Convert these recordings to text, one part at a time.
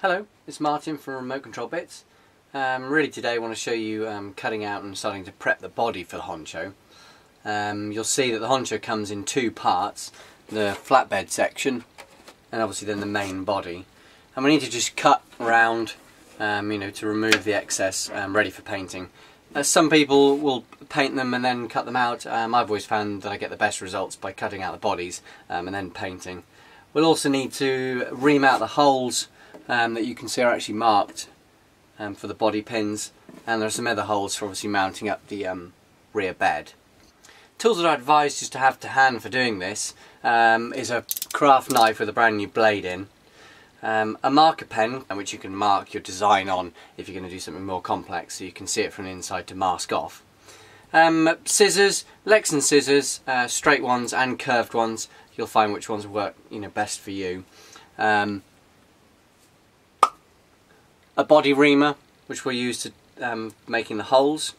Hello, it's Martin from Remote Control Bits. Really today I want to show you cutting out and starting to prep the body for the Honcho. You'll see that the Honcho comes in two parts, the flatbed section and obviously then the main body. And we need to just cut around to remove the excess ready for painting. Some people will paint them and then cut them out. I've always found that I get the best results by cutting out the bodies and then painting. We'll also need to ream out the holes that you can see are actually marked for the body pins, and there are some other holes for obviously mounting up the rear bed. Tools that I advise just to have to hand for doing this is a craft knife with a brand new blade in, a marker pen which you can mark your design on if you're going to do something more complex so you can see it from the inside to mask off. Scissors, Lexan scissors, straight ones and curved ones. You'll find which ones work best for you. A body reamer, which we'll use to making the holes.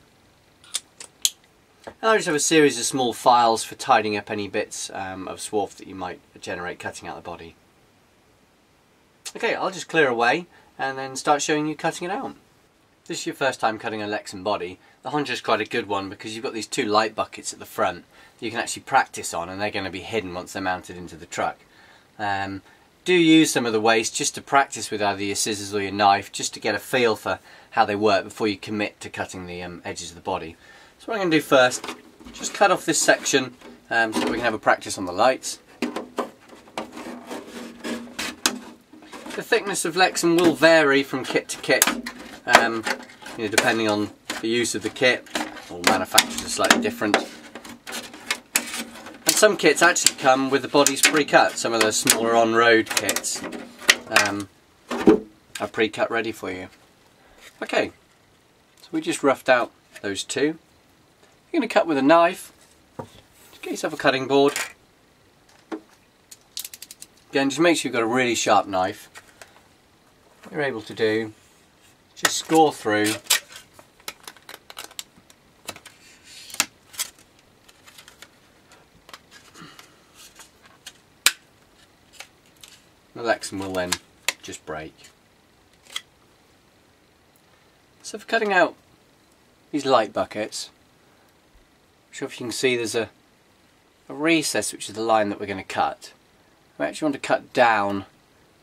And I just have a series of small files for tidying up any bits of swarf that you might generate cutting out the body. Okay, I'll just clear away and then start showing you cutting it out. If this is your first time cutting a Lexan body, the Honcho is quite a good one because you've got these two light buckets at the front that you can actually practice on, and they're going to be hidden once they're mounted into the truck. Do use some of the waste just to practice with either your scissors or your knife, just to get a feel for how they work before you commit to cutting the edges of the body. So what I'm going to do first, just cut off this section so that we can have a practice on the lights. The thickness of Lexan will vary from kit to kit, depending on the use of the kit. All manufacturers are slightly different. And some kits actually come with the bodies pre-cut. Some of the smaller on-road kits are pre-cut ready for you. Okay, so we just roughed out those two. You're going to cut with a knife. Just get yourself a cutting board. Again, just make sure you've got a really sharp knife. What you're able to do, just score through the Lexan will then just break. So for cutting out these light buckets, I'm sure if you can see there's a recess which is the line that we're going to cut. We actually want to cut down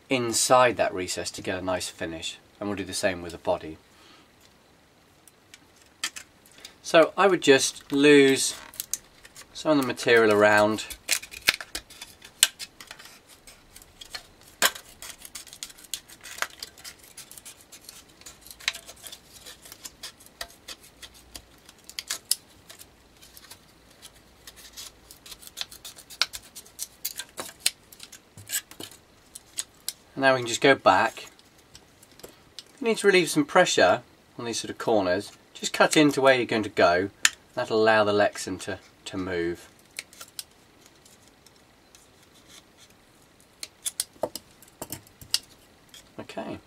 inside that recess to get a nice finish, and we'll do the same with the body. So I would just lose some of the material around. Now we can just go back. You need to relieve some pressure on these sort of corners. Just cut into where you're going to go. That'll allow the Lexan to move. Okay.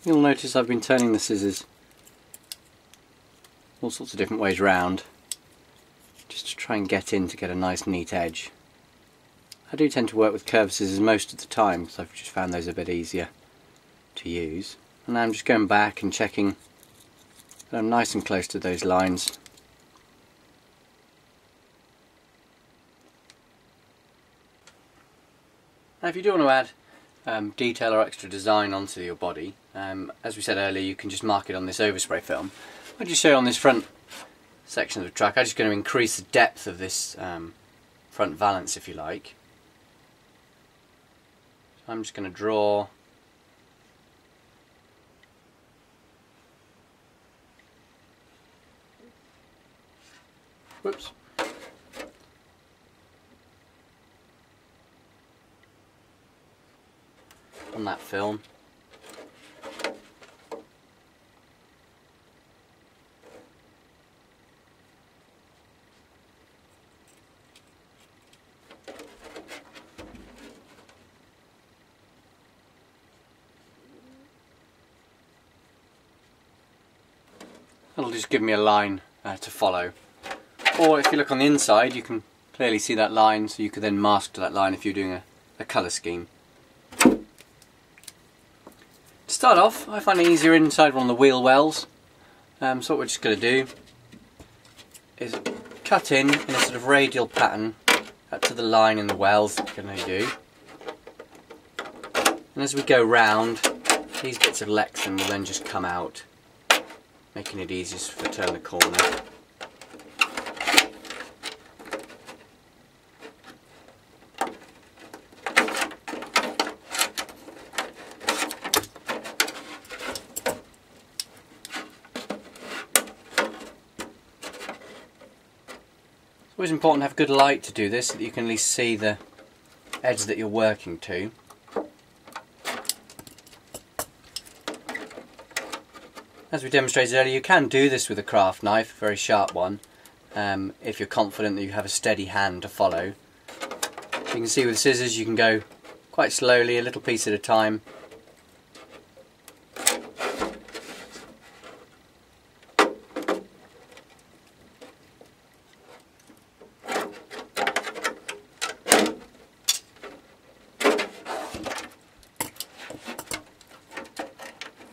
You'll notice I've been turning the scissors all sorts of different ways round, just to try and get a nice neat edge. I do tend to work with curved scissors most of the time because I've just found those a bit easier to use. And now I'm just going back and checking that I'm nice and close to those lines. Now if you do want to add detail or extra design onto your body, as we said earlier, you can just mark it on this overspray film. I'll just show you on this front section of the truck. I'm just going to increase the depth of this front valance, if you like. So I'm just going to draw on that film. That'll just give me a line to follow. Or if you look on the inside, you can clearly see that line, so you could then mask to that line if you're doing a colour scheme. To start off, I find it easier inside one of the wheel wells. So what we're just going to do is cut in a sort of radial pattern up to the line in the wells that we're going to do. And as we go round, these bits of Lexan will then just come out, making it easiest for turn the corner. It's always important to have good light to do this, so that you can at least see the edge that you're working to. As we demonstrated earlier, you can do this with a craft knife, a very sharp one, if you're confident that you have a steady hand to follow. You can see with scissors you can go quite slowly, a little piece at a time.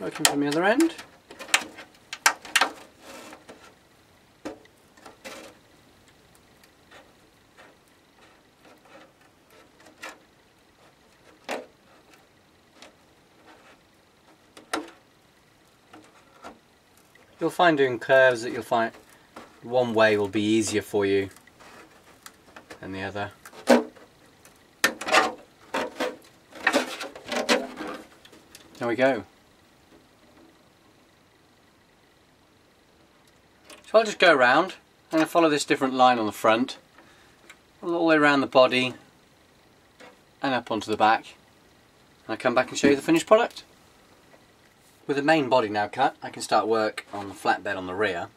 Working from the other end. You'll find doing curves that you'll find one way will be easier for you than the other. There we go. So I'll just go around. I'm going to follow this different line on the front, all the way around the body and up onto the back. And I'll come back and show you the finished product. With the main body now cut, I can start work on the flatbed on the rear.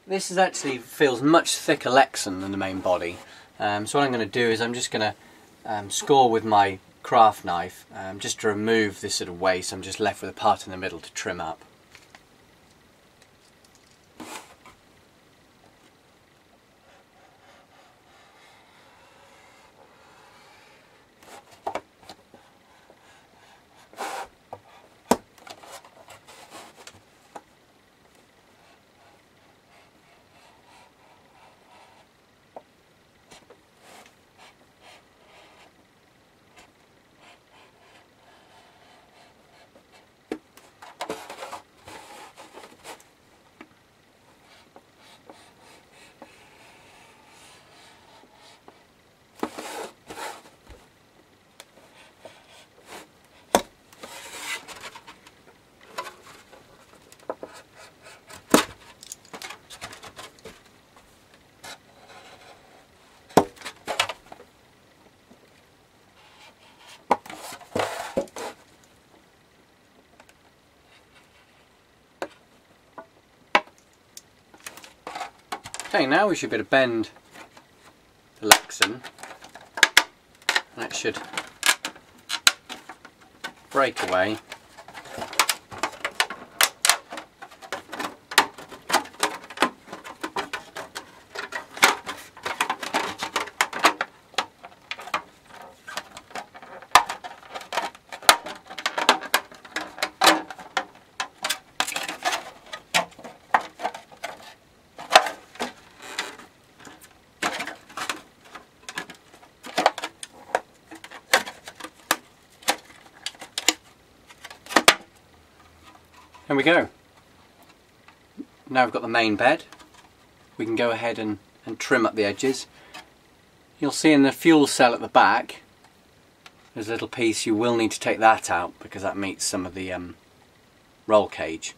This is actually feels much thicker Lexan than the main body. So what I'm going to do is I'm just going to score with my craft knife just to remove this sort of waste. I'm just left with a part in the middle to trim up. Okay, now we should be able to bend the Lexan, and it should break away There we go. Now we've got the main bed, we can go ahead and trim up the edges. You'll see in the fuel cell at the back there's a little piece. You will need to take that out because that meets some of the roll cage.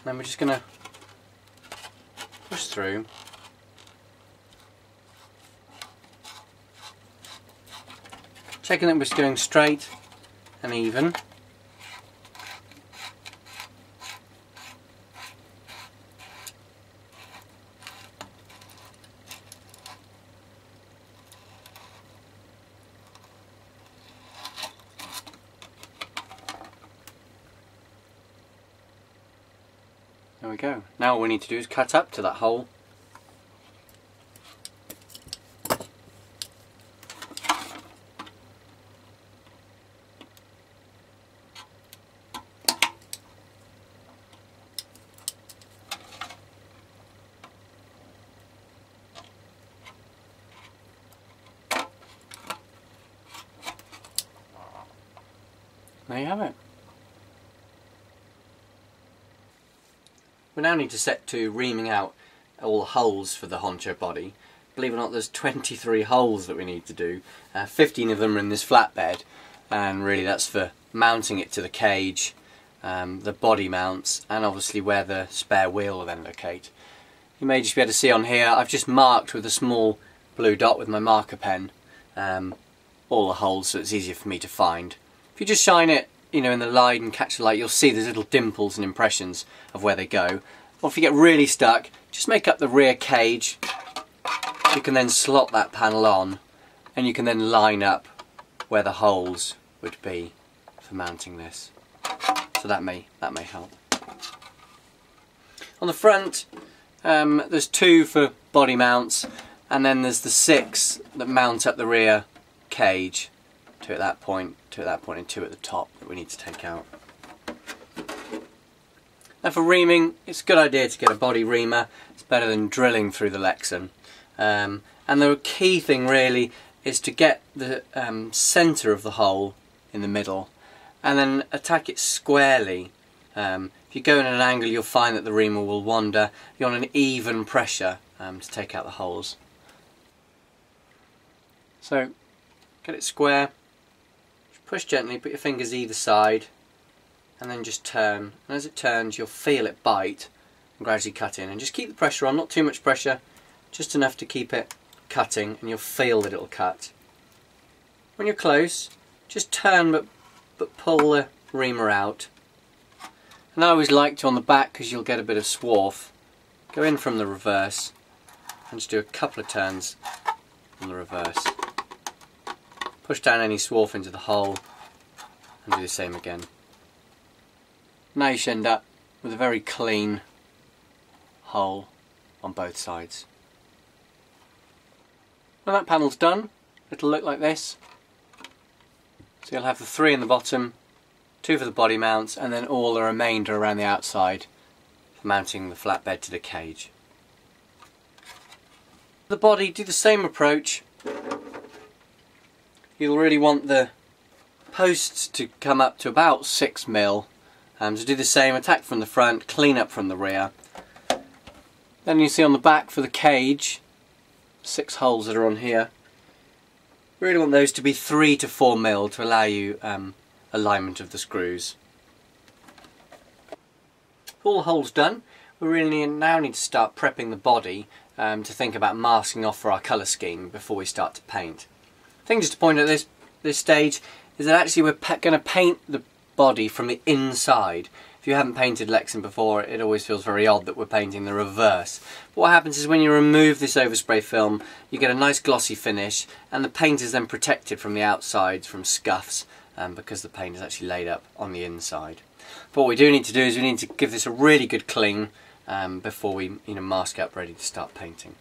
Then we're just going to push through, checking that we're going straight and even. There we go. Now all we need to do is cut up to that hole. There you have it. We now need to set to reaming out all the holes for the Honcho body. Believe it or not, there's 23 holes that we need to do. 15 of them are in this flatbed, and really that's for mounting it to the cage, the body mounts, and obviously where the spare wheel will then locate. You may just be able to see on here, I've just marked with a small blue dot with my marker pen all the holes so it's easier for me to find. If you just shine it, you know, in the light and catch the light, you'll see there's little dimples and impressions of where they go. Or if you get really stuck, just make up the rear cage. You can then slot that panel on, and you can then line up where the holes would be for mounting this. So that may help. On the front, there's 2 for body mounts, and then there's the 6 that mount up the rear cage. 2 at that point, 2 at that point, and 2 at the top that we need to take out. Now for reaming, it's a good idea to get a body reamer. It's better than drilling through the Lexan. And the key thing really is to get the centre of the hole in the middle and then attack it squarely. If you go in at an angle, you'll find that the reamer will wander. You want an even pressure to take out the holes. So get it square. Push gently, put your fingers either side, and then just turn. And as it turns, you'll feel it bite and gradually cut in. And just keep the pressure on, not too much pressure, just enough to keep it cutting, and you'll feel that it'll cut. When you're close, just turn but pull the reamer out. And I always like to on the back, because you'll get a bit of swarf, go in from the reverse and just do a couple of turns on the reverse. Push down any swarf into the hole and do the same again. Now you should end up with a very clean hole on both sides. When that panel's done, it'll look like this. So you'll have the 3 in the bottom, 2 for the body mounts, and then all the remainder around the outside for mounting the flatbed to the cage. The body, do the same approach. You'll really want the posts to come up to about 6mm. So do the same, attack from the front, clean up from the rear. Then you see on the back for the cage, 6 holes that are on here. Really want those to be 3 to 4mm to allow you alignment of the screws. All the holes done, we really now need to start prepping the body to think about masking off for our colour scheme before we start to paint. Thing just to point at this stage is that actually we're going to paint the body from the inside. If you haven't painted Lexan before, it always feels very odd that we're painting the reverse. But what happens is when you remove this overspray film, you get a nice glossy finish, and the paint is then protected from the outside from scuffs because the paint is actually laid up on the inside. But what we do need to do is we need to give this a really good clean before we mask up ready to start painting.